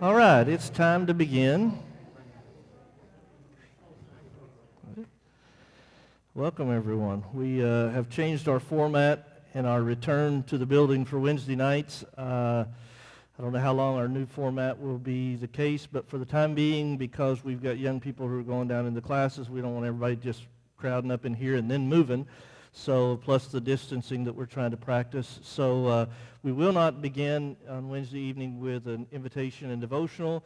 All right, it's time to begin. Welcome, everyone. We have changed our format and our return to the building for Wednesday nights. I don't know how long our new format will be the case, but for the time being, because we've got young people who are going down into classes, we don't want everybody just crowding up in here and then moving. So, plus the distancing that we're trying to practice. So, we will not begin on Wednesday evening with an invitation and devotional.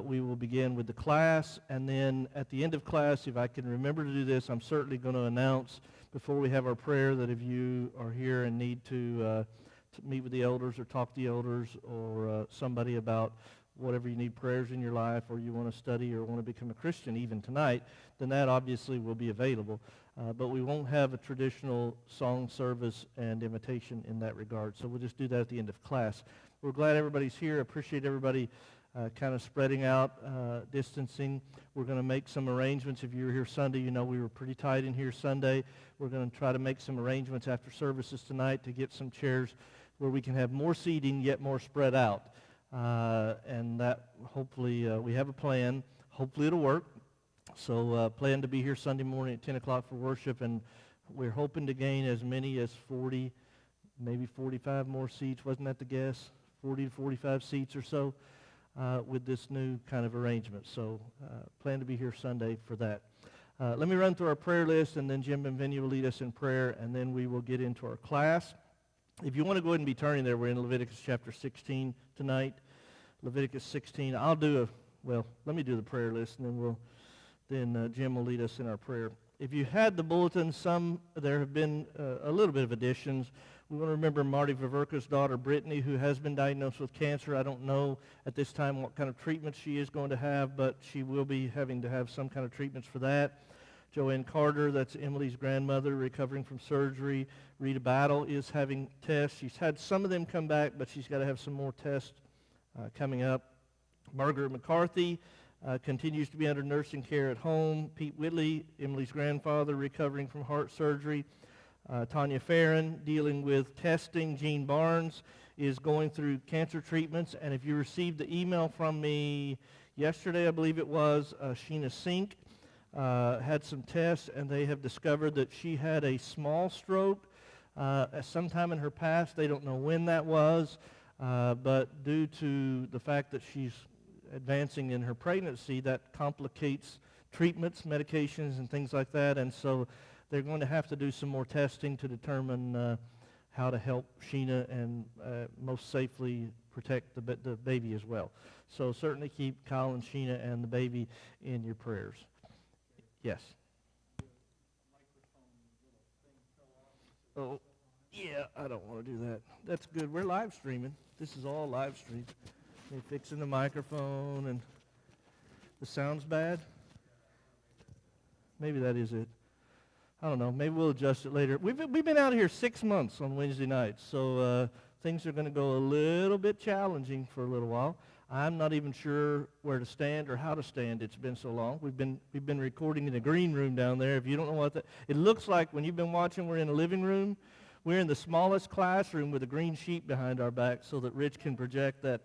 We will begin with the class, and then at the end of class, if I can remember to do this, I'm certainly going to announce before we have our prayer that if you are here and need to meet with the elders or talk to the elders or somebody about whatever you need prayers in your life, or you want to study or want to become a Christian even tonight, then that obviously will be available. But we won't have a traditional song service and invitation in that regard. So we'll just do that at the end of class. We're glad everybody's here. Appreciate everybody kind of spreading out, distancing. We're going to make some arrangements. If you were here Sunday, you know we were pretty tight in here Sunday. We're going to try to make some arrangements after services tonight to get some chairs where we can have more seating yet more spread out. And that hopefully we have a plan. Hopefully it'll work. So plan to be here Sunday morning at 10 o'clock for worship, and we're hoping to gain as many as 40, maybe 45 more seats. Wasn't that the guess? 40 to 45 seats or so with this new kind of arrangement. So plan to be here Sunday for that. Let me run through our prayer list, and then Jim and Vinny will lead us in prayer, and then we will get into our class. If you want to go ahead and be turning there, we're in Leviticus chapter 16 tonight. Leviticus 16. Let me do the prayer list, and then Jim will lead us in our prayer. If you had the bulletin, there have been a little bit of additions. We want to remember Marty Viverka's daughter, Brittany, who has been diagnosed with cancer. I don't know at this time what kind of treatment she is going to have, but she will be having to have some kind of treatments for that. Joanne Carter, that's Emily's grandmother, recovering from surgery. Rita Battle is having tests. She's had some of them come back, but she's got to have some more tests coming up. Margaret McCarthy continues to be under nursing care at home. Pete Whitley, Emily's grandfather, recovering from heart surgery. Tanya Farron, dealing with testing. Jean Barnes is going through cancer treatments. And if you received the email from me yesterday, I believe it was, Sheena Sink had some tests, and they have discovered that she had a small stroke sometime in her past. They don't know when that was, but due to the fact that she's advancing in her pregnancy, that complicates treatments, medications, and things like that. And so they're going to have to do some more testing to determine how to help Sheena and most safely protect the baby as well. So certainly keep Kyle and Sheena and the baby in your prayers. Yes. Oh, yeah, I don't want to do that. That's good. We're live streaming. This is all live stream. They're fixing the microphone, and the sound's bad. Maybe that is it. I don't know. Maybe we'll adjust it later. We've been out here 6 months on Wednesday nights, so things are going to go a little bit challenging for a little while. I'm not even sure where to stand or how to stand. It's been so long. We've been recording in a green room down there. If you don't know what that, it looks like when you've been watching, we're in a living room. We're in the smallest classroom with a green sheet behind our back so that Rich can project that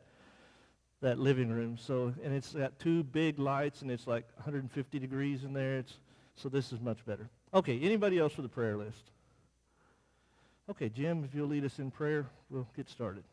living room. So, and it's got two big lights, and it's like 150 degrees in there. So this is much better. Okay, anybody else for the prayer list? Okay, Jim, if you'll lead us in prayer, we'll get started.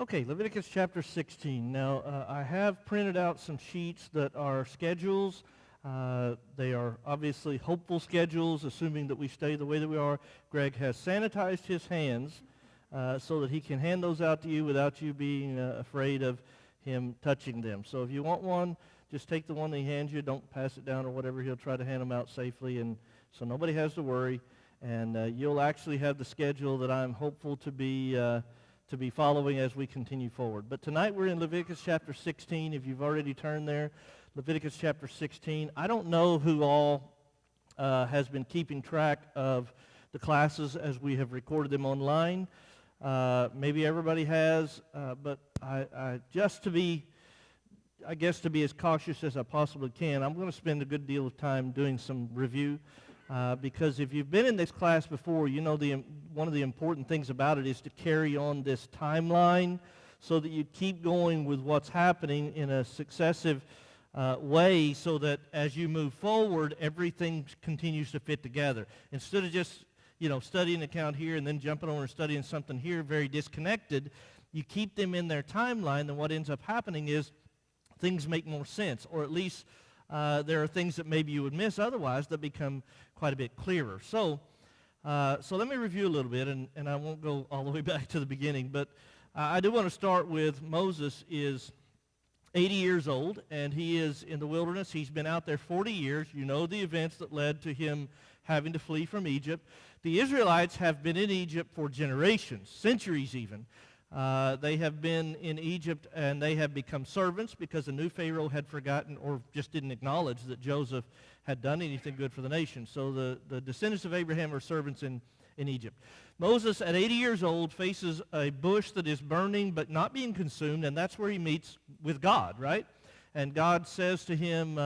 Okay, Leviticus chapter 16. Now, I have printed out some sheets that are schedules. They are obviously hopeful schedules, assuming that we stay the way that we are. Greg has sanitized his hands so that he can hand those out to you without you being afraid of him touching them. So if you want one, just take the one that he hands you. Don't pass it down or whatever. He'll try to hand them out safely, and so nobody has to worry. And you'll actually have the schedule that I'm hopeful to be following as we continue forward. But tonight we're in Leviticus chapter 16. If you've already turned there, Leviticus chapter 16. I don't know who all has been keeping track of the classes as we have recorded them online. Maybe everybody has, but I to be as cautious as I possibly can, I'm going to spend a good deal of time doing some review. Because if you've been in this class before, you know one of the important things about it is to carry on this timeline so that you keep going with what's happening in a successive way so that as you move forward, everything continues to fit together. Instead of just, studying an account here and then jumping over and studying something here very disconnected, you keep them in their timeline, and what ends up happening is things make more sense, or at least there are things that maybe you would miss otherwise that become quite a bit clearer. So let me review a little bit, and I won't go all the way back to the beginning, but I do want to start with Moses is 80 years old, and he is in the wilderness. He's been out there 40 years. You know the events that led to him having to flee from Egypt. The Israelites have been in Egypt for generations, centuries even. They have been in Egypt, and they have become servants because the new Pharaoh had forgotten or just didn't acknowledge that Joseph had done anything good for the nation. So the descendants of Abraham are servants in Egypt. Moses, at 80 years old, faces a bush that is burning but not being consumed, and that's where he meets with God, right? And God says to him,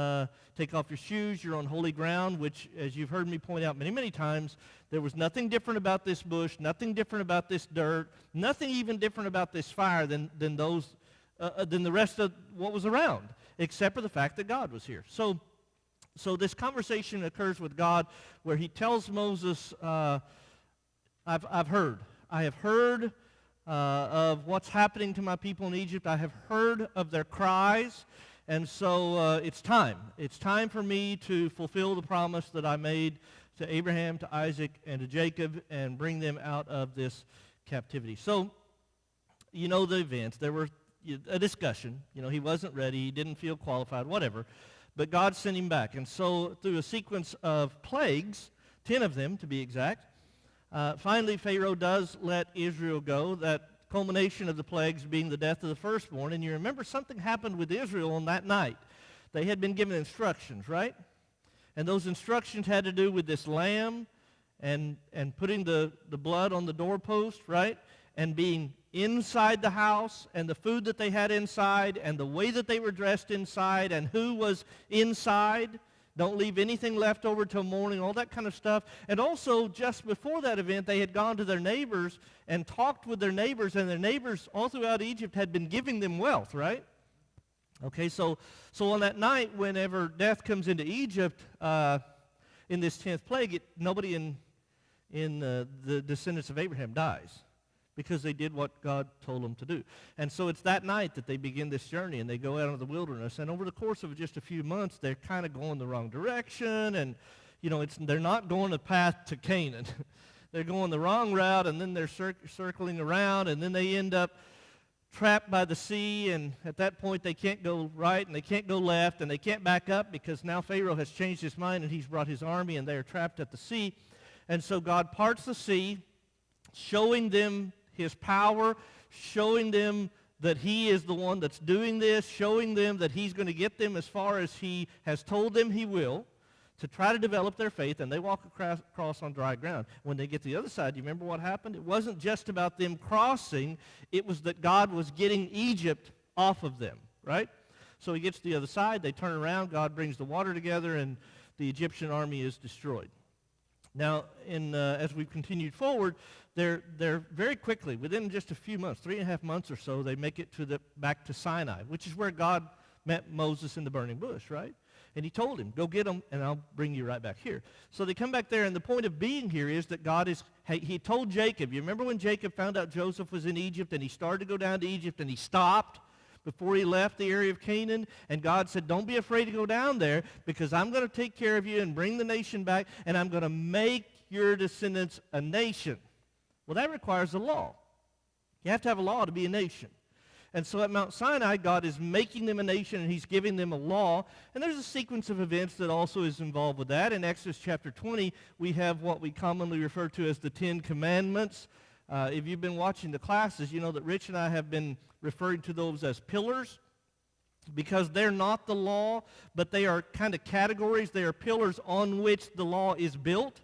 take off your shoes, you're on holy ground, which, as you've heard me point out many, many times, there was nothing different about this bush, nothing different about this dirt, nothing even different about this fire than the rest of what was around, except for the fact that God was here. So this conversation occurs with God where he tells Moses, I have heard of what's happening to my people in Egypt. I have heard of their cries. And so it's time. It's time for me to fulfill the promise that I made to Abraham, to Isaac, and to Jacob, and bring them out of this captivity. So, you know the events. There was a discussion. He wasn't ready. He didn't feel qualified, whatever. But God sent him back. And so through a sequence of plagues, 10 of them to be exact, finally Pharaoh does let Israel go. That culmination of the plagues being the death of the firstborn. And you remember something happened with Israel on that night. They had been given instructions, right? And those instructions had to do with this lamb and putting the blood on the doorpost, right? And being inside the house, and the food that they had inside, and the way that they were dressed inside, and who was inside. Don't leave anything left over till morning, all that kind of stuff. And also, just before that event, they had gone to their neighbors and talked with their neighbors, and their neighbors all throughout Egypt had been giving them wealth, right? Okay, so on that night, whenever death comes into Egypt, in this 10th plague, nobody in the descendants of Abraham dies, because they did what God told them to do. And so it's that night that they begin this journey, and they go out into the wilderness. And over the course of just a few months, they're kind of going the wrong direction, and they're not going the path to Canaan. They're going the wrong route, and then they're circling around, and then they end up trapped by the sea, and at that point they can't go right, and they can't go left, and they can't back up because now Pharaoh has changed his mind, and he's brought his army, and they are trapped at the sea. And so God parts the sea, showing them his power, showing them that he is the one that's doing this, showing them that he's going to get them as far as he has told them he will, to try to develop their faith, and they walk across on dry ground. When they get to the other side, do you remember what happened? It wasn't just about them crossing. It was that God was getting Egypt off of them, right? So he gets to the other side. They turn around. God brings the water together, and the Egyptian army is destroyed. Now, as we've continued forward, they're very quickly, within just a few months, 3.5 months or so, they make it back to Sinai, which is where God met Moses in the burning bush, right? And he told him, go get them, and I'll bring you right back here. So they come back there, and the point of being here is that God is, he told Jacob, you remember when Jacob found out Joseph was in Egypt, and he started to go down to Egypt, and he stopped before he left the area of Canaan, and God said, don't be afraid to go down there, because I'm going to take care of you and bring the nation back, and I'm going to make your descendants a nation. Well, that requires a law. You have to have a law to be a nation. And so at Mount Sinai, God is making them a nation, and he's giving them a law. And there's a sequence of events that also is involved with that. In Exodus chapter 20, we have what we commonly refer to as the Ten Commandments. If you've been watching the classes, you know that Rich and I have been referring to those as pillars, because they're not the law, but they are kind of categories. They are pillars on which the law is built.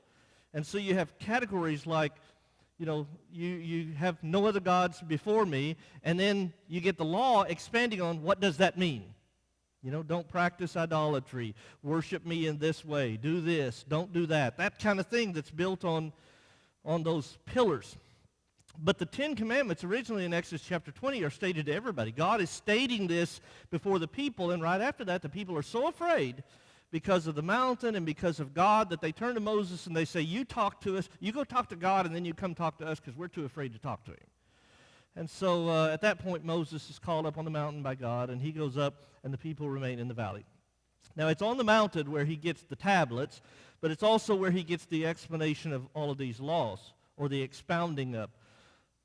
And so you have categories like, you know, you have no other gods before me, and then you get the law expanding on what does that mean. You know, don't practice idolatry, worship me in this way, do this, don't do that. That kind of thing that's built on those pillars. But the Ten Commandments originally in Exodus chapter 20 are stated to everybody. God is stating this before the people, and right after that the people are so afraid because of the mountain and because of God that they turn to Moses and they say, you talk to us, you go talk to God, and then you come talk to us because we're too afraid to talk to him. And so at that point Moses is called up on the mountain by God, and he goes up and the people remain in the valley. Now it's on the mountain where he gets the tablets, but it's also where he gets the explanation of all of these laws, or the expounding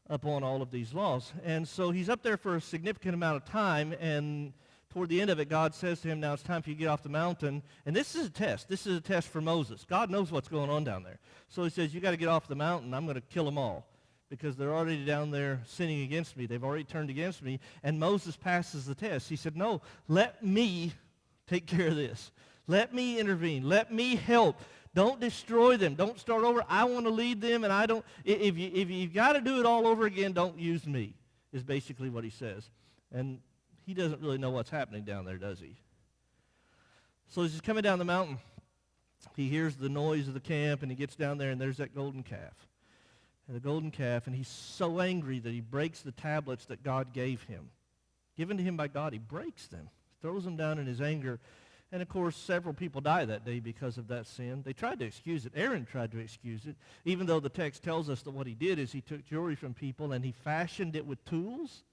upon all of these laws. And so he's up there for a significant amount of time, and toward the end of it, God says to him, now it's time for you to get off the mountain. And this is a test. This is a test for Moses. God knows what's going on down there. So he says, you got to get off the mountain. I'm going to kill them all because they're already down there sinning against me. They've already turned against me. And Moses passes the test. He said, no, let me take care of this. Let me intervene. Let me help. Don't destroy them. Don't start over. I want to lead them, and I don't. If you've got to do it all over again, don't use me, is basically what he says. And he doesn't really know what's happening down there, does he? So as he's coming down the mountain, he hears the noise of the camp, and he gets down there, and there's that golden calf. And the golden calf, and he's so angry that he breaks the tablets that God gave him. Given to him by God, he breaks them, throws them down in his anger. And, of course, several people die that day because of that sin. They tried to excuse it. Aaron tried to excuse it, even though the text tells us that what he did is he took jewelry from people and he fashioned it with tools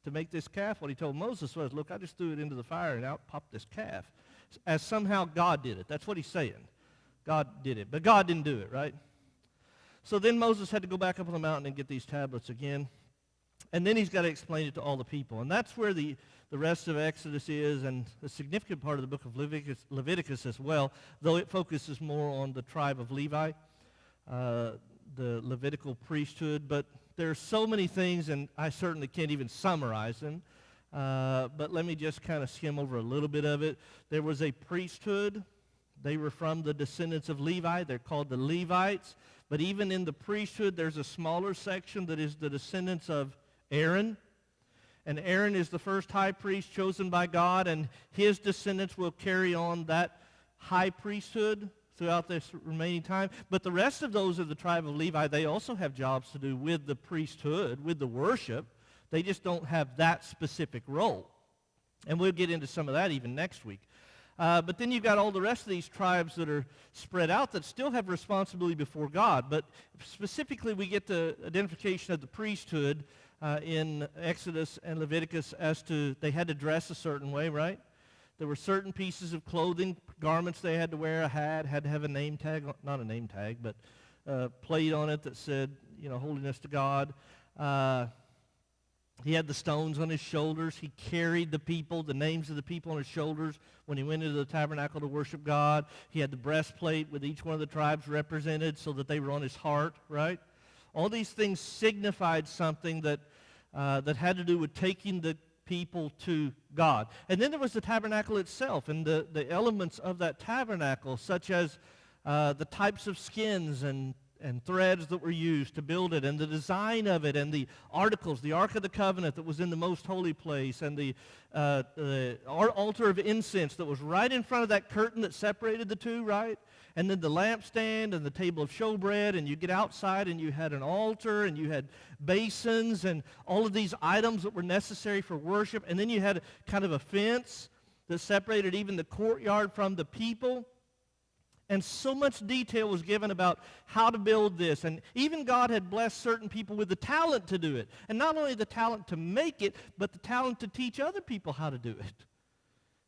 to make this calf. What he told Moses was, look, I just threw it into the fire and out popped this calf. As somehow God did it. That's what he's saying. God did it. But God didn't do it, right? So then Moses had to go back up on the mountain and get these tablets again. And then he's got to explain it to all the people. And that's where the rest of Exodus is, and a significant part of the book of Leviticus as well, though it focuses more on the tribe of Levi, the Levitical priesthood. But there are so many things, and I certainly can't even summarize them. But let me just kind of skim over a little bit of it. There was a priesthood. They were from the descendants of Levi. They're called the Levites. But even in the priesthood, there's a smaller section that is the descendants of Aaron. And Aaron is the first high priest chosen by God, and his descendants will carry on that high priesthood throughout this remaining time. But the rest of those of the tribe of Levi, they also have jobs to do with the priesthood, with the worship. They just don't have that specific role. And we'll get into some of that even next week. But then you've got all the rest of these tribes that are spread out that still have responsibility before God. But specifically, we get the identification of the priesthood in Exodus and Leviticus as to they had to dress a certain way, right? There were certain pieces of clothing, garments they had to wear, a hat, had to have a name tag, not a name tag, but plate on it that said, you know, holiness to God. He had the stones on his shoulders. He carried the people, the names of the people on his shoulders when he went into the tabernacle to worship God. He had the breastplate with each one of the tribes represented so that they were on his heart, right? All these things signified something that had to do with taking the people to God. And then there was the tabernacle itself and the elements of that tabernacle, such as the types of skins and threads that were used to build it, and the design of it, and the articles, the Ark of the Covenant that was in the most holy place, and the altar of incense that was right in front of that curtain that separated the two, right? And then the lampstand and the table of showbread, and you get outside and you had an altar, and you had basins, and all of these items that were necessary for worship, and then you had kind of a fence that separated even the courtyard from the people. And so much detail was given about how to build this. And even God had blessed certain people with the talent to do it. And not only the talent to make it, but the talent to teach other people how to do it.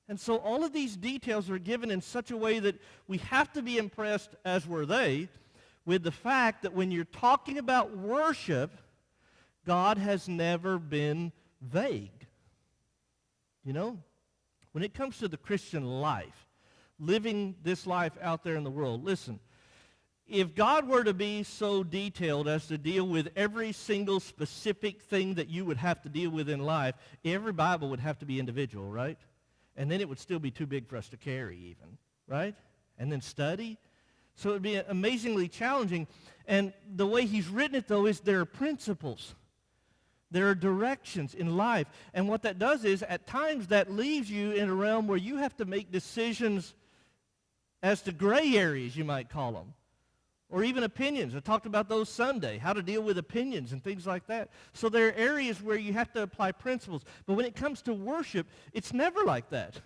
And so all of these details are given in such a way that we have to be impressed, as were they, with the fact that when you're talking about worship, God has never been vague. You know, when it comes to the Christian life, living this life out there in the world, listen, if God were to be so detailed as to deal with every single specific thing that you would have to deal with in life, every Bible would have to be individual, right? And then it would still be too big for us to carry even, right? And then study. So it would be amazingly challenging. And the way he's written it, though, is there are principles. There are directions in life. And what that does is, at times, that leaves you in a realm where you have to make decisions as to gray areas, you might call them, or even opinions. I talked about those Sunday, how to deal with opinions and things like that. So there are areas where you have to apply principles. But when it comes to worship, it's never like that.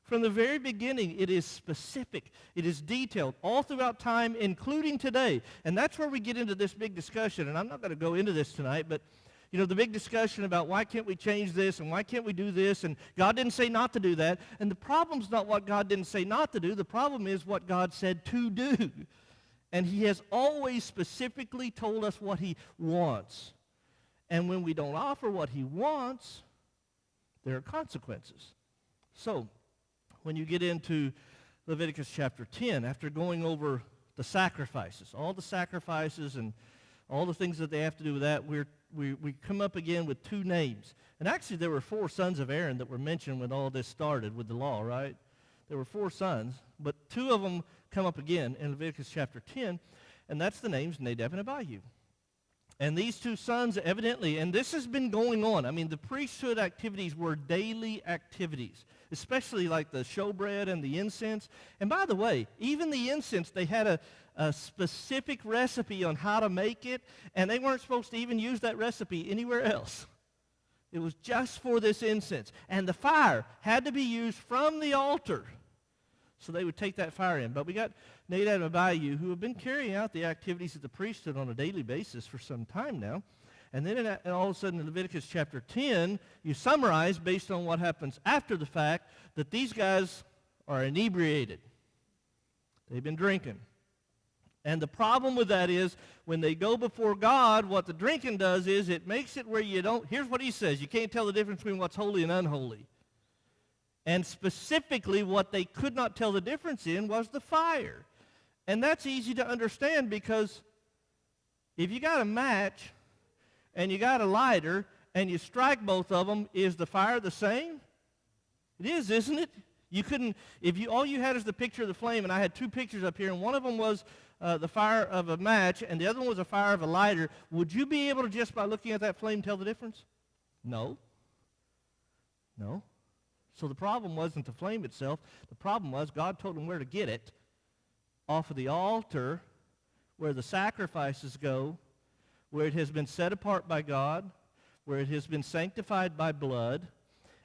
From the very beginning, it is specific. It is detailed all throughout time, including today. And that's where we get into this big discussion. And I'm not going to go into this tonight, but you know, the big discussion about why can't we change this and why can't we do this, and God didn't say not to do that. And the problem's not what God didn't say not to do. The problem is what God said to do. And he has always specifically told us what he wants. And when we don't offer what he wants, there are consequences. So when you get into Leviticus chapter 10, after going over the sacrifices, all the sacrifices and all the things that they have to do with that, we come up again with two names. And actually there were 4 sons of Aaron that were mentioned when all this started with the law, right? There were 4 sons, but 2 of them come up again in Leviticus chapter 10, and that's the names Nadab and Abihu. And these 2 sons evidently, and this has been going on. I mean, the priesthood activities were daily activities, especially like the showbread and the incense. And by the way, even the incense, they had a specific recipe on how to make it, and they weren't supposed to even use that recipe anywhere else. It was just for this incense. And the fire had to be used from the altar. So they would take that fire in. But we got Nadab and Abihu, who have been carrying out the activities of the priesthood on a daily basis for some time now. And then and all of a sudden in Leviticus chapter 10, you summarize based on what happens after the fact that these guys are inebriated. They've been drinking. And the problem with that is when they go before God, what the drinking does is it makes it where you don't, here's what he says, you can't tell the difference between what's holy and unholy. And specifically what they could not tell the difference in was the fire. And that's easy to understand because if you got a match and you got a lighter and you strike both of them, is the fire the same? It is, isn't it? You couldn't, if you all you had is the picture of the flame, and I had 2 pictures up here, and one of them was the fire of a match, and the other one was a fire of a lighter. Would you be able to, just by looking at that flame, tell the difference? No. No. So the problem wasn't the flame itself. The problem was God told them where to get it, off of the altar, where the sacrifices go, where it has been set apart by God, where it has been sanctified by blood,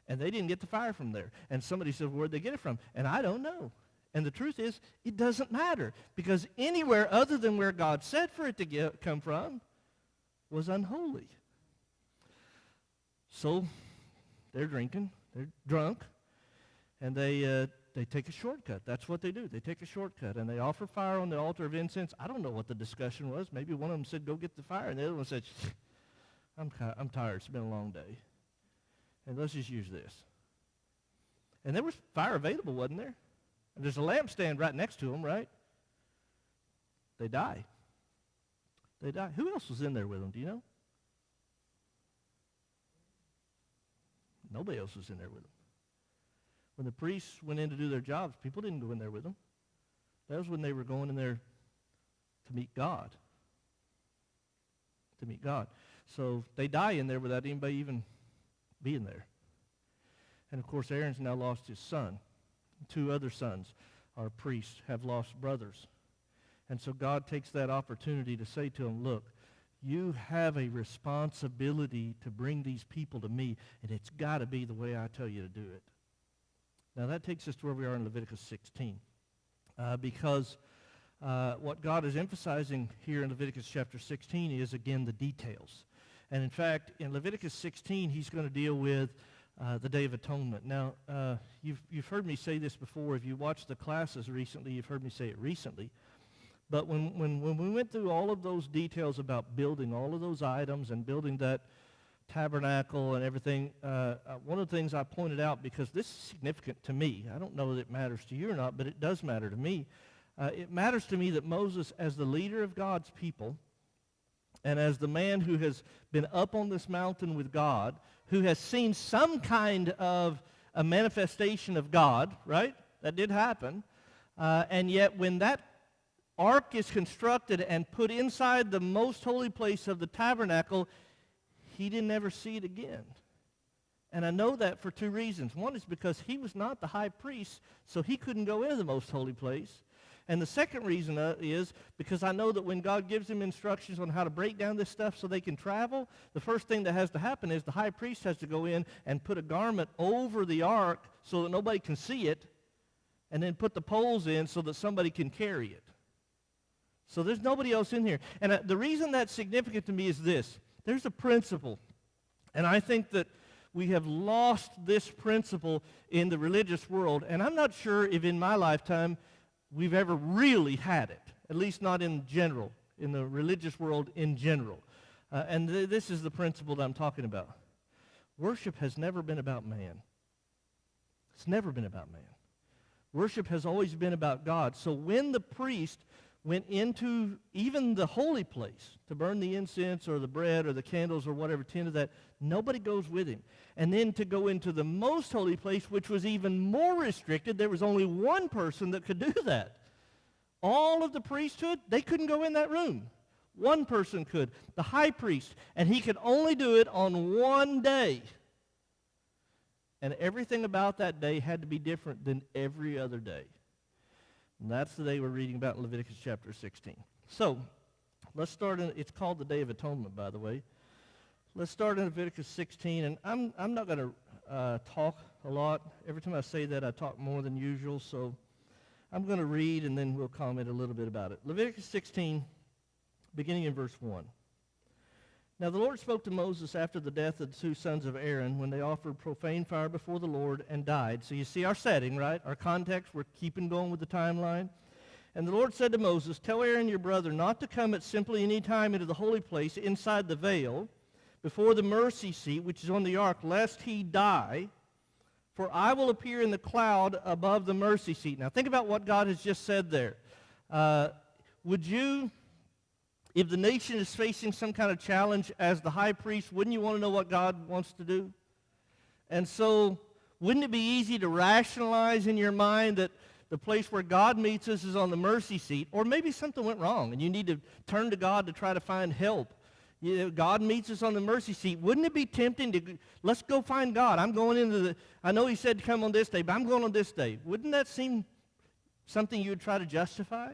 and they didn't get the fire from there. And somebody said, where'd they get it from? And I don't know. And the truth is, it doesn't matter, because anywhere other than where God said for it to come from was unholy. So they're drinking, they're drunk, and they take a shortcut. That's what they do. They take a shortcut, and they offer fire on the altar of incense. I don't know what the discussion was. Maybe one of them said, go get the fire, and the other one said, I'm tired. It's been a long day. And let's just use this. And there was fire available, wasn't there? And there's a lampstand right next to them, right? They die. They die. Who else was in there with them? Do you know? Nobody else was in there with them. When the priests went in to do their jobs, people didn't go in there with them. That was when they were going in there to meet God. To meet God. So they die in there without anybody even being there. And of course, Aaron's now lost his son. 2 other sons, our priests, have lost brothers. And so God takes that opportunity to say to them, look, you have a responsibility to bring these people to me, and it's got to be the way I tell you to do it. Now that takes us to where we are in Leviticus 16. Because what God is emphasizing here in Leviticus chapter 16 is, again, the details. And in fact, in Leviticus 16, he's going to deal with the Day of Atonement. Now, you've heard me say this before. If you watched the classes recently, you've heard me say it recently. But when we went through all of those details about building all of those items and building that tabernacle and everything, one of the things I pointed out, because this is significant to me, I don't know that it matters to you or not, but it does matter to me. It matters to me that Moses, as the leader of God's people, and as the man who has been up on this mountain with God, who has seen some kind of a manifestation of God, right? That did happen. And yet when that ark is constructed and put inside the most holy place of the tabernacle, he didn't ever see it again. And I know that for two reasons. One is because he was not the high priest, so he couldn't go into the most holy place. And the second reason is because I know that when God gives them instructions on how to break down this stuff so they can travel, the first thing that has to happen is the high priest has to go in and put a garment over the ark so that nobody can see it, and then put the poles in so that somebody can carry it. So there's nobody else in here. And the reason that's significant to me is this. There's a principle, and I think that we have lost this principle in the religious world, and I'm not sure if in my lifetime we've ever really had it, at least not in general, in the religious world in general. And this is the principle that I'm talking about. Worship has never been about man. It's never been about man. Worship has always been about God. So when the priest went into even the holy place to burn the incense or the bread or the candles or whatever, tend to that, nobody goes with him. And then to go into the most holy place, which was even more restricted, there was only one person that could do that. All of the priesthood, they couldn't go in that room. One person could, the high priest, and he could only do it on one day. And everything about that day had to be different than every other day. And that's the day we're reading about in Leviticus chapter 16. So, let's start in, it's called the Day of Atonement, by the way. Let's start in Leviticus 16, and I'm not going to talk a lot. Every time I say that, I talk more than usual, so I'm going to read, and then we'll comment a little bit about it. Leviticus 16, beginning in verse 1. Now the Lord spoke to Moses after the death of the two sons of Aaron when they offered profane fire before the Lord and died. So you see our setting, right? Our context, we're keeping going with the timeline. And the Lord said to Moses, tell Aaron your brother not to come at simply any time into the holy place inside the veil before the mercy seat, which is on the ark, lest he die, for I will appear in the cloud above the mercy seat. Now think about what God has just said there. Would you... If the nation is facing some kind of challenge as the high priest, wouldn't you want to know what God wants to do? And so, wouldn't it be easy to rationalize in your mind that the place where God meets us is on the mercy seat, or maybe something went wrong and you need to turn to God to try to find help? You know, God meets us on the mercy seat. Wouldn't it be tempting to, let's go find God. I'm going into I know he said to come on this day, but I'm going on this day. Wouldn't that seem something you would try to justify?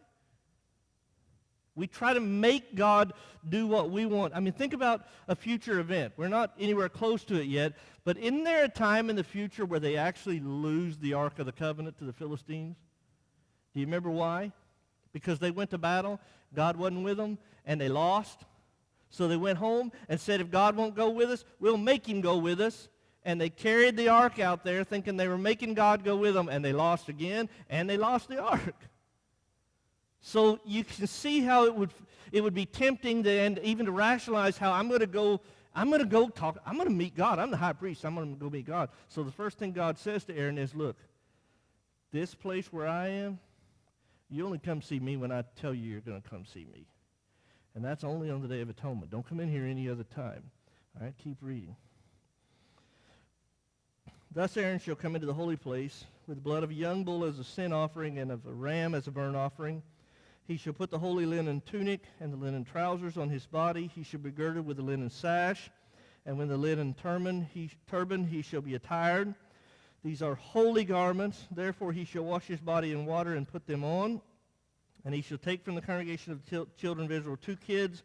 We try to make God do what we want. I mean, think about a future event. We're not anywhere close to it yet, but isn't there a time in the future where they actually lose the Ark of the Covenant to the Philistines? Do you remember why? Because they went to battle, God wasn't with them, and they lost. So they went home and said, if God won't go with us, we'll make him go with us. And they carried the ark out there thinking they were making God go with them, and they lost again, and they lost the ark. So you can see how it would be tempting to, and even to rationalize how I'm going to go talk, I'm going to meet God. I'm the high priest. I'm going to go meet God. So the first thing God says to Aaron is, look, this place where I am, you only come see me when I tell you you're going to come see me. And that's only on the Day of Atonement. Don't come in here any other time. All right, keep reading. Thus Aaron shall come into the holy place with the blood of a young bull as a sin offering and of a ram as a burnt offering. He shall put the holy linen tunic and the linen trousers on his body. He shall be girded with the linen sash, and with the linen turban he shall be attired. These are holy garments. Therefore he shall wash his body in water and put them on. And he shall take from the congregation of the children of Israel 2 kids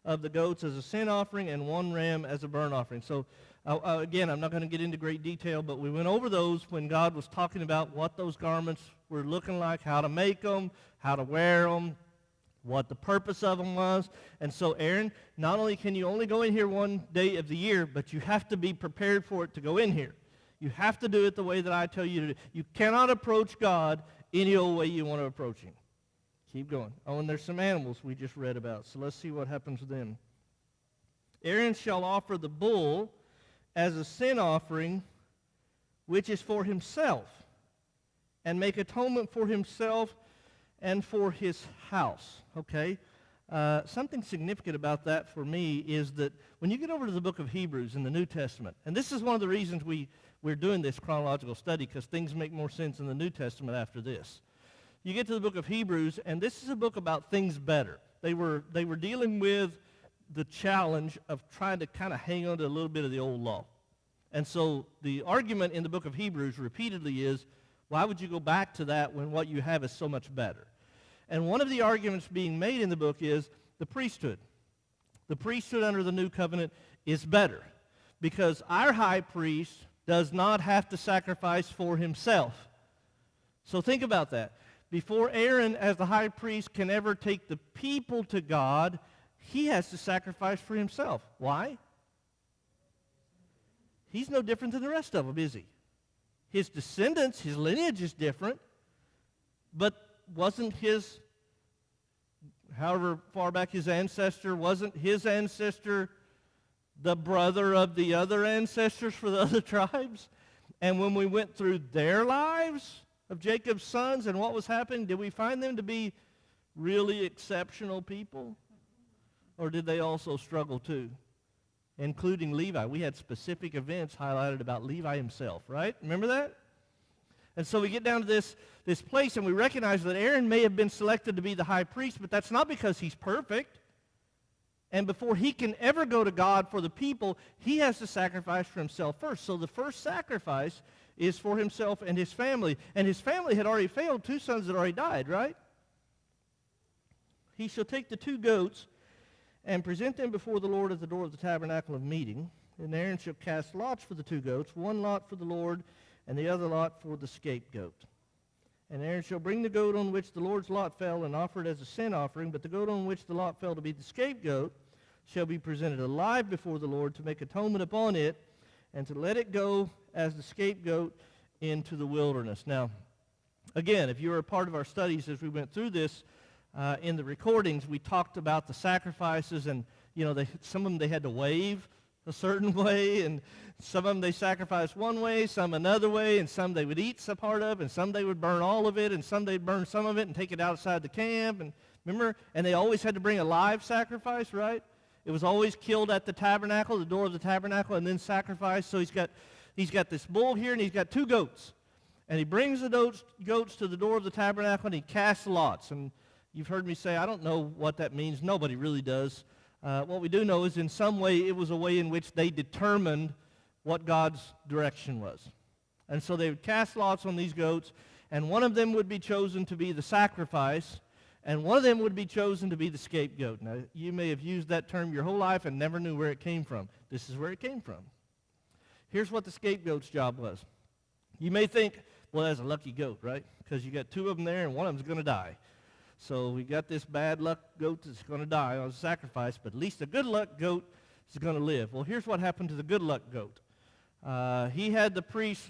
of the goats as a sin offering and 1 ram as a burnt offering. So again, I'm not going to get into great detail, but we went over those when God was talking about what those garments were looking like, how to make them, how to wear them, what the purpose of them was. And so Aaron, not only can you only go in here one day of the year, but you have to be prepared for it to go in here. You have to do it the way that I tell you to do. You cannot approach God any old way you want to approach him. Keep going. Oh, and there's some animals we just read about, so let's see what happens with them. Aaron shall offer the bull as a sin offering, which is for himself, and make atonement for himself and for his house. Okay? Something significant about that for me is that when you get over to the book of Hebrews in the New Testament, and this is one of the reasons we're doing this chronological study, because things make more sense in the New Testament after this. You get to the book of Hebrews, and this is a book about things better. They were dealing with the challenge of trying to kind of hang on to a little bit of the old law. And so the argument in the book of Hebrews repeatedly is, why would you go back to that when what you have is so much better? And one of the arguments being made in the book is the priesthood. The priesthood under the new covenant is better because our high priest does not have to sacrifice for himself. So think about that. Before Aaron, as the high priest, can ever take the people to God, he has to sacrifice for himself. Why? He's no different than the rest of them, is he? His descendants, his lineage is different, but wasn't his, however far back his ancestor, wasn't his ancestor the brother of the other ancestors for the other tribes? And when we went through their lives of Jacob's sons and what was happening, did we find them to be really exceptional people? Or did they also struggle too? Including Levi. We had specific events highlighted about Levi himself, right? Remember that? And so we get down to this place, and we recognize that Aaron may have been selected to be the high priest, but that's not because he's perfect. And before he can ever go to God for the people, he has to sacrifice for himself first. So the first sacrifice is for himself and his family. And his family had already failed. 2 sons had already died, right? He shall take the 2 goats and present them before the Lord at the door of the tabernacle of meeting. And Aaron shall cast lots for the 2 goats, 1 lot for the Lord, and the other lot for the scapegoat. And Aaron shall bring the goat on which the Lord's lot fell and offer it as a sin offering, but the goat on which the lot fell to be the scapegoat shall be presented alive before the Lord to make atonement upon it, and to let it go as the scapegoat into the wilderness. Now, again, if you were a part of our studies as we went through this, in the recordings, we talked about the sacrifices, and some of them they had to wave a certain way, and some of them they sacrificed one way, some another way, and some they would eat some part of, and some they would burn all of it, and some they'd burn some of it and take it outside the camp. And remember, and they always had to bring a live sacrifice, right? It was always killed at the tabernacle, the door of the tabernacle, and then sacrificed. So he's got this bull here, and he's got 2 goats, and he brings the goats to the door of the tabernacle, and he casts lots. And you've heard me say, I don't know what that means. Nobody really does. What we do know is in some way it was a way in which they determined what God's direction was. And so they would cast lots on these goats, and one of them would be chosen to be the sacrifice, and one of them would be chosen to be the scapegoat. Now, you may have used that term your whole life and never knew where it came from. This is where it came from. Here's what the scapegoat's job was. You may think, well, that's a lucky goat, right? Because you got 2 of them there, and one of them's going to die. So we got this bad luck goat that's going to die on a sacrifice, but at least the good luck goat is going to live. Well, here's what happened to the good luck goat. He had the priest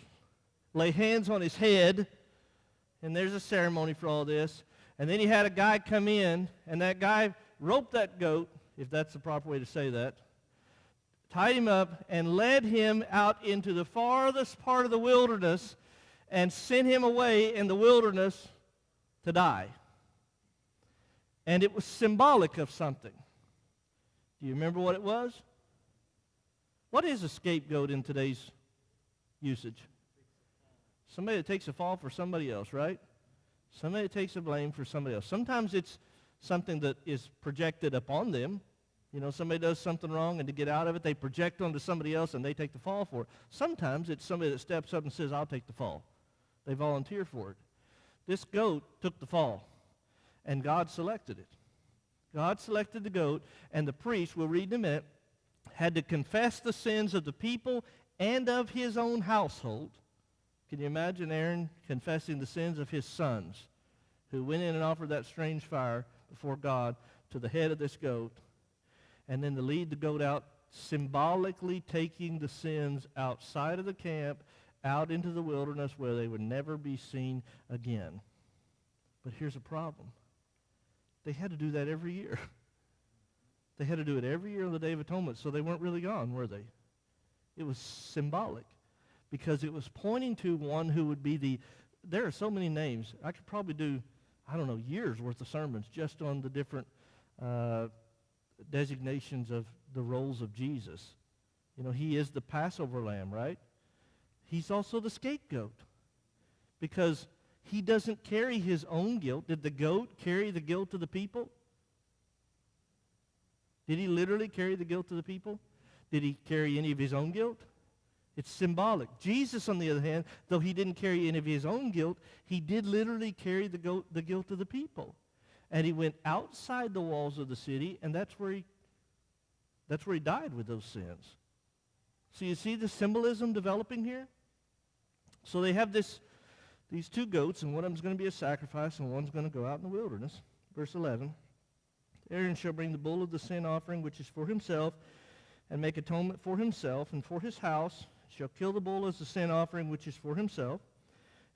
lay hands on his head, and there's a ceremony for all this. And then he had a guy come in, and that guy roped that goat, if that's the proper way to say that, tied him up, and led him out into the farthest part of the wilderness and sent him away in the wilderness to die. And it was symbolic of something. Do you remember what it was? What is a scapegoat in today's usage? Somebody that takes a fall for somebody else, right? Somebody that takes the blame for somebody else. Sometimes it's something that is projected upon them. Somebody does something wrong, and to get out of it, they project onto somebody else, and they take the fall for it. Sometimes it's somebody that steps up and says, I'll take the fall. They volunteer for it. This goat took the fall, and God selected it. God selected the goat, and the priest, we'll read in a minute, had to confess the sins of the people and of his own household. Can you imagine Aaron confessing the sins of his sons, who went in and offered that strange fire before God to the head of this goat, and then to lead the goat out, symbolically taking the sins outside of the camp, out into the wilderness where they would never be seen again. But here's a problem. They had to do that every year. They had to do it every year on the Day of Atonement, so they weren't really gone, were they? It was symbolic because it was pointing to one who would be there are so many names. I could probably do, years worth of sermons just on the different designations of the roles of Jesus. He is the Passover lamb, right? He's also the scapegoat because he doesn't carry his own guilt. Did the goat carry the guilt of the people? Did he literally carry the guilt of the people? Did he carry any of his own guilt? It's symbolic. Jesus, on the other hand, though he didn't carry any of his own guilt, he did literally carry the guilt of the people. And he went outside the walls of the city, and that's where he died with those sins. So you see the symbolism developing here? So they have these two goats, and one of them's going to be a sacrifice, and one's going to go out in the wilderness. Verse 11, Aaron shall bring the bull of the sin offering, which is for himself, and make atonement for himself and for his house. He shall kill the bull as the sin offering, which is for himself.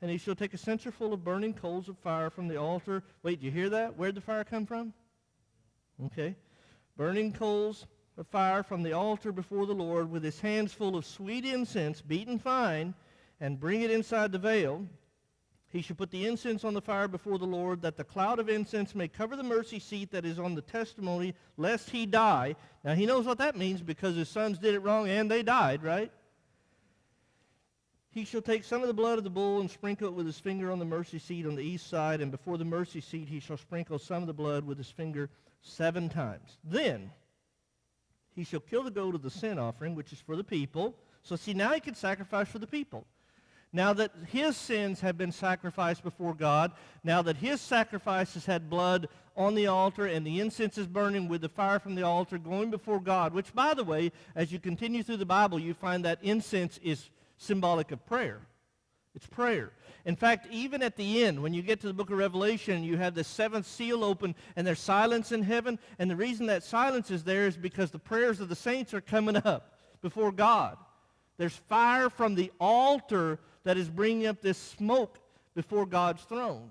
And he shall take a censer full of burning coals of fire from the altar. Wait, do you hear that? Where'd the fire come from? Okay. Burning coals of fire from the altar before the Lord with his hands full of sweet incense, beaten fine, and bring it inside the veil. He shall put the incense on the fire before the Lord, that the cloud of incense may cover the mercy seat that is on the testimony, lest he die. Now, he knows what that means because his sons did it wrong and they died, right? He shall take some of the blood of the bull and sprinkle it with his finger on the mercy seat on the east side, and before the mercy seat he shall sprinkle some of the blood with his finger 7 times. Then he shall kill the goat of the sin offering, which is for the people. So see, now he can sacrifice for the people. Now that his sins have been sacrificed before God, now that his sacrifice has had blood on the altar and the incense is burning with the fire from the altar going before God, which, by the way, as you continue through the Bible, you find that incense is symbolic of prayer. It's prayer. In fact, even at the end, when you get to the book of Revelation, you have the 7th seal open, and there's silence in heaven, and the reason that silence is there is because the prayers of the saints are coming up before God. There's fire from the altar that is bringing up this smoke before God's throne.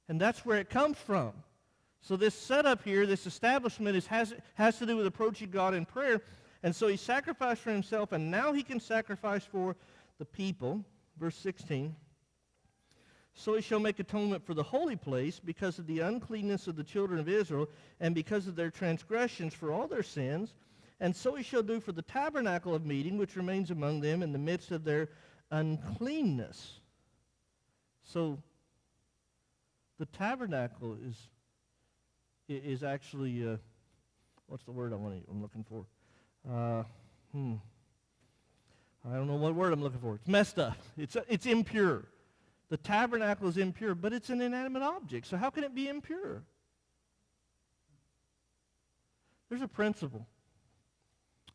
And that's where it comes from. So this setup here, this establishment has to do with approaching God in prayer. And so he sacrificed for himself, and now he can sacrifice for the people. Verse 16. So he shall make atonement for the holy place because of the uncleanness of the children of Israel and because of their transgressions for all their sins. And so he shall do for the tabernacle of meeting, which remains among them in the midst of their uncleanness. So the tabernacle is actually, what's the word I'm looking for? I don't know what word I'm looking for. It's messed up. It's impure. The tabernacle is impure, but it's an inanimate object. So how can it be impure? There's a principle.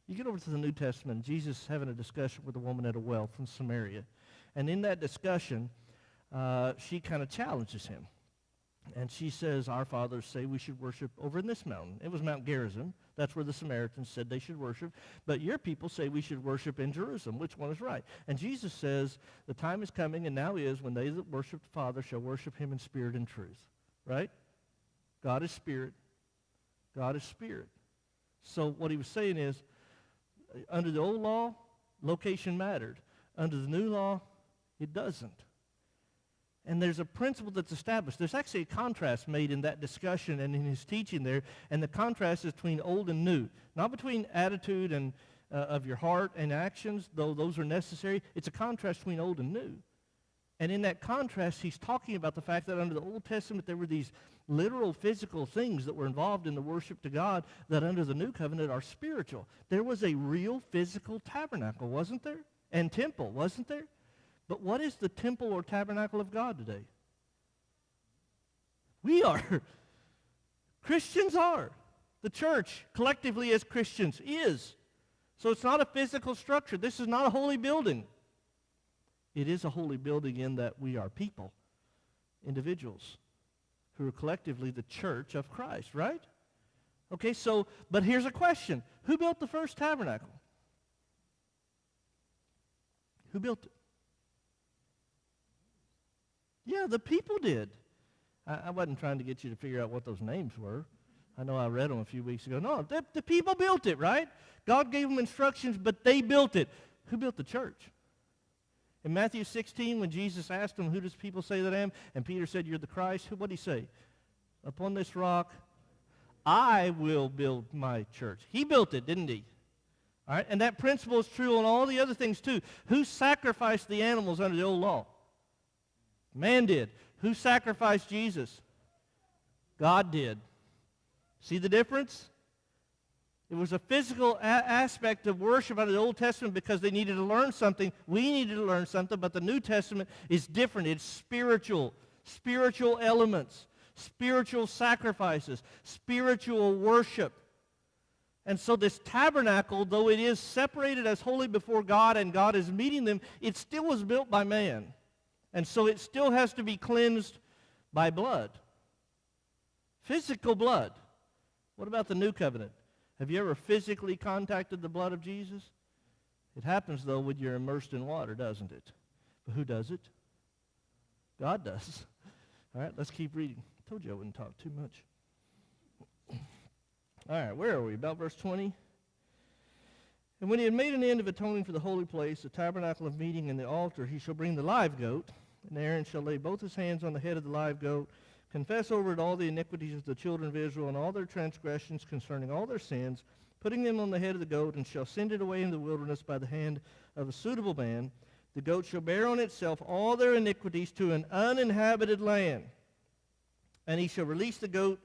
You get over to the New Testament, Jesus having a discussion with a woman at a well from Samaria. And in that discussion, she kind of challenges him. And she says, our fathers say we should worship over in this mountain. It was Mount Gerizim. That's where the Samaritans said they should worship. But your people say we should worship in Jerusalem. Which one is right? And Jesus says, the time is coming, and now is, when they that worship the Father shall worship him in spirit and truth. Right? God is spirit. God is spirit. So what he was saying is, under the old law, location mattered. Under the new law, it doesn't. And there's a principle that's established. There's actually a contrast made in that discussion and in his teaching there, and the contrast is between old and new. Not between attitude and of your heart and actions, though those are necessary. It's a contrast between old and new. And in that contrast, he's talking about the fact that under the Old Testament, there were these literal physical things that were involved in the worship to God that under the New Covenant are spiritual. There was a real physical tabernacle, wasn't there? And temple, wasn't there? But what is the temple or tabernacle of God today? We are. Christians are. The church, collectively as Christians, is. So it's not a physical structure. This is not a holy building. It is a holy building in that we are people, individuals, who are collectively the church of Christ, right? Okay, so, but here's a question. Who built the first tabernacle? Who built it? Yeah, the people did. I wasn't trying to get you to figure out what those names were. I know I read them a few weeks ago. No, the people built it, right? God gave them instructions, but they built it. Who built the church? In Matthew 16, when Jesus asked them, who does people say that I am? And Peter said, you're the Christ. What did he say? Upon this rock, I will build my church. He built it, didn't he? All right, and that principle is true on all the other things too. Who sacrificed the animals under the old law? Man did. Who sacrificed Jesus? God did. See the difference? It was a physical aspect of worship under the Old Testament because they needed to learn something. We needed to learn something, but the New Testament is different. It's spiritual elements, spiritual sacrifices, spiritual worship. And so this tabernacle, though it is separated as holy before God and God is meeting them, it still was built by man. And so it still has to be cleansed by blood. Physical blood. What about the new covenant? Have you ever physically contacted the blood of Jesus? It happens, though, when you're immersed in water, doesn't it? But who does it? God does. All right, let's keep reading. I told you I wouldn't talk too much. All right, where are we? About verse 20. And when he had made an end of atoning for the holy place, the tabernacle of meeting, and the altar, he shall bring the live goat, and Aaron shall lay both his hands on the head of the live goat, confess over it all the iniquities of the children of Israel and all their transgressions concerning all their sins, putting them on the head of the goat, and shall send it away in the wilderness by the hand of a suitable man. The goat shall bear on itself all their iniquities to an uninhabited land, and he shall release the goat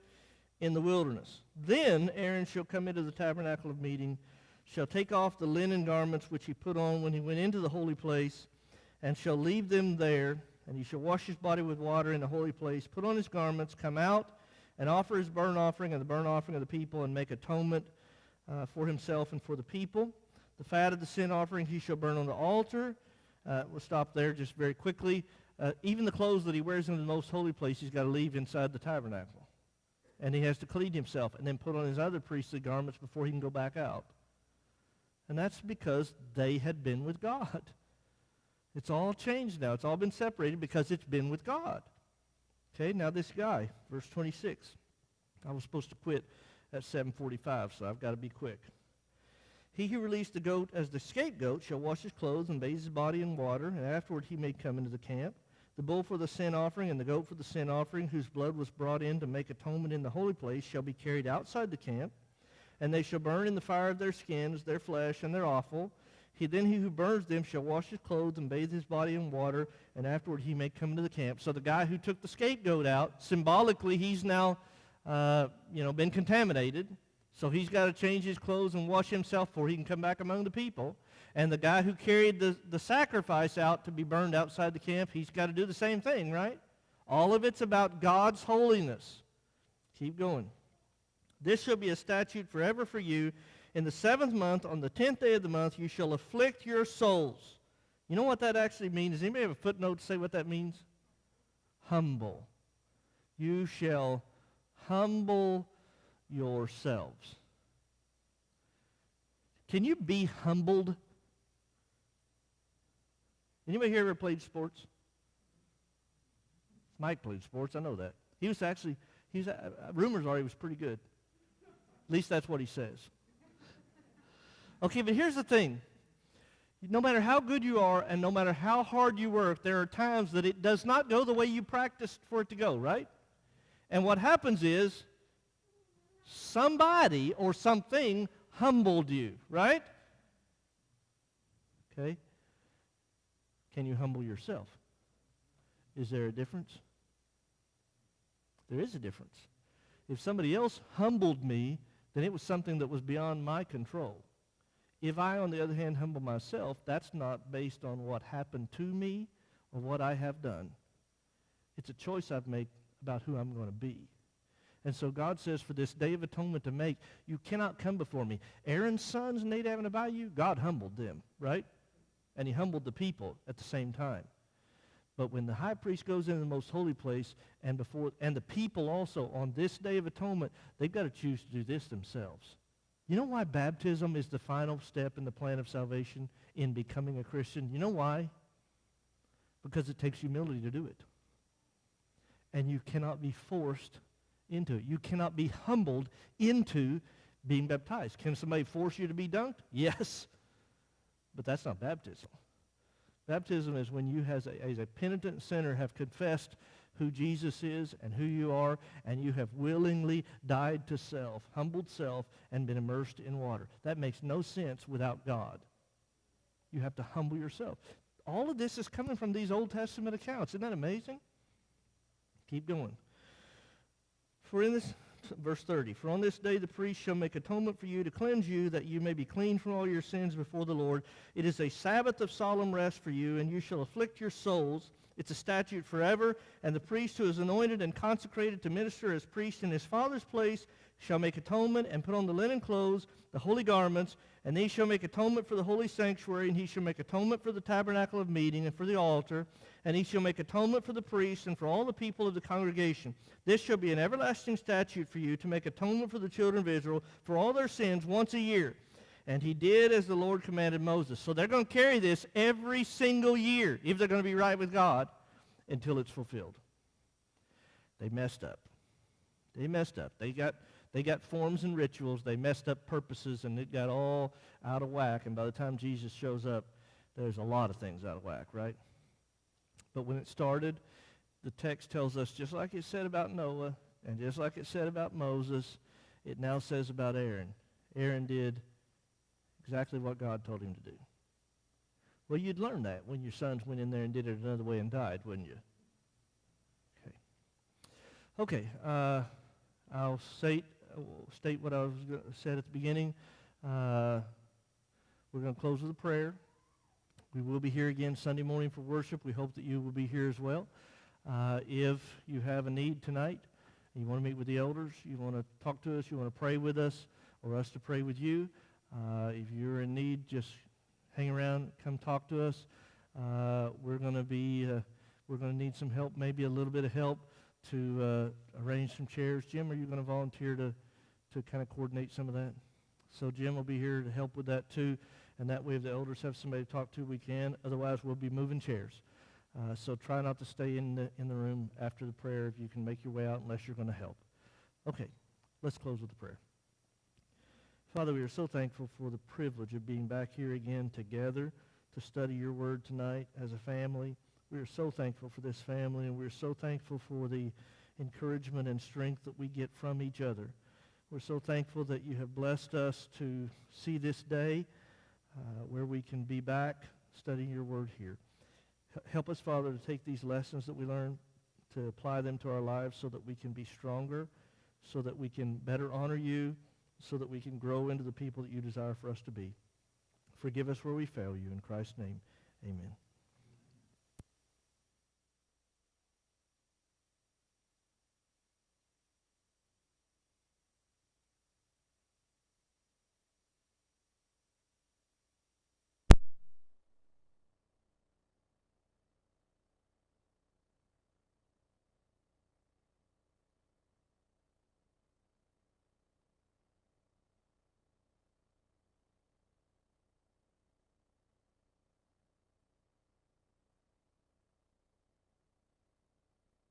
in the wilderness. Then Aaron shall come into the tabernacle of meeting, shall take off the linen garments which he put on when he went into the holy place, and shall leave them there. And he shall wash his body with water in the holy place, put on his garments, come out, and offer his burnt offering and the burnt offering of the people, and make atonement for himself and for the people. The fat of the sin offering he shall burn on the altar. We'll stop there just very quickly. Even the clothes that he wears in the most holy place, he's got to leave inside the tabernacle. And he has to clean himself and then put on his other priestly garments before he can go back out. And that's because they had been with God. It's all changed now. It's all been separated because it's been with God. Okay, now this guy, verse 26. I was supposed to quit at 7:45, so I've got to be quick. He who released the goat as the scapegoat shall wash his clothes and bathe his body in water, and afterward he may come into the camp. The bull for the sin offering and the goat for the sin offering, whose blood was brought in to make atonement in the holy place, shall be carried outside the camp, and they shall burn in the fire of their skins, their flesh, and their offal. He who burns them shall wash his clothes and bathe his body in water, and afterward he may come into the camp. So the guy who took the scapegoat out, symbolically he's now been contaminated. So he's got to change his clothes and wash himself before he can come back among the people. And the guy who carried the sacrifice out to be burned outside the camp, he's got to do the same thing, right? All of it's about God's holiness. Keep going. This shall be a statute forever for you. In the 7th month, on the 10th day of the month, you shall afflict your souls. You know what that actually means? Does anybody have a footnote to say what that means? Humble. You shall humble yourselves. Can you be humbled? Anybody here ever played sports? Mike played sports, I know that. Rumors are he was pretty good. At least that's what he says. Okay, but here's the thing. No matter how good you are and no matter how hard you work, there are times that it does not go the way you practiced for it to go, right? And what happens is somebody or something humbled you, right? Okay. Can you humble yourself? Is there a difference? There is a difference. If somebody else humbled me, then it was something that was beyond my control. If I, on the other hand, humble myself, that's not based on what happened to me or what I have done. It's a choice I've made about who I'm going to be. And so God says for this Day of Atonement to make, you cannot come before me. Aaron's sons, Nadab and Abihu, God humbled them, right? And he humbled the people at the same time. But when the high priest goes into the most holy place, and the people also on this Day of Atonement, they've got to choose to do this themselves. You know why baptism is the final step in the plan of salvation in becoming a Christian? You know why? Because it takes humility to do it. And you cannot be forced into it. You cannot be humbled into being baptized. Can somebody force you to be dunked? Yes. But that's not baptism. Baptism is when you as a penitent sinner have confessed who Jesus is and who you are, and you have willingly died to self, humbled self, and been immersed in water. That makes no sense without God. You have to humble yourself. All of this is coming from these Old Testament accounts. Isn't that amazing? Keep going. For in this, verse 30, for on this day the priest shall make atonement for you to cleanse you, that you may be clean from all your sins before the Lord. It is a Sabbath of solemn rest for you, and you shall afflict your souls. It's a statute forever, and the priest who is anointed and consecrated to minister as priest in his father's place shall make atonement and put on the linen clothes, the holy garments, and he shall make atonement for the holy sanctuary, and he shall make atonement for the tabernacle of meeting and for the altar, and he shall make atonement for the priests and for all the people of the congregation. This shall be an everlasting statute for you to make atonement for the children of Israel for all their sins once a year. And he did as the Lord commanded Moses. So they're going to carry this every single year if they're going to be right with God until it's fulfilled. They messed up. They messed up. They got forms and rituals. They messed up purposes, and it got all out of whack. And by the time Jesus shows up, there's a lot of things out of whack, right? But when it started, the text tells us, just like it said about Noah and just like it said about Moses, it now says about Aaron. Aaron did exactly what God told him to do. Well, you'd learn that when your sons went in there and did it another way and died, wouldn't you? Okay. I'll state what I said at the beginning. We're going to close with a prayer. We will be here again Sunday morning for worship. We hope that you will be here as well. If you have a need tonight, you want to meet with the elders, you want to talk to us, you want to pray with us, or us to pray with you, if you're in need, just hang around, come talk to us. We're going to need some help, maybe a little bit of help to arrange some chairs. Jim, are you going to volunteer to kind of coordinate some of that? So Jim will be here to help with that too, and that way if the elders have somebody to talk to, we can. Otherwise, we'll be moving chairs. So try not to stay in the room after the prayer if you can make your way out unless you're going to help. Okay, let's close with the prayer. Father, we are so thankful for the privilege of being back here again together to study your word tonight as a family. We are so thankful for this family, and we're so thankful for the encouragement and strength that we get from each other. We're so thankful that you have blessed us to see this day where we can be back studying your word here. Help us, Father, to take these lessons that we learn, to apply them to our lives so that we can be stronger, so that we can better honor you, so that we can grow into the people that you desire for us to be. Forgive us where we fail you. In Christ's name, amen.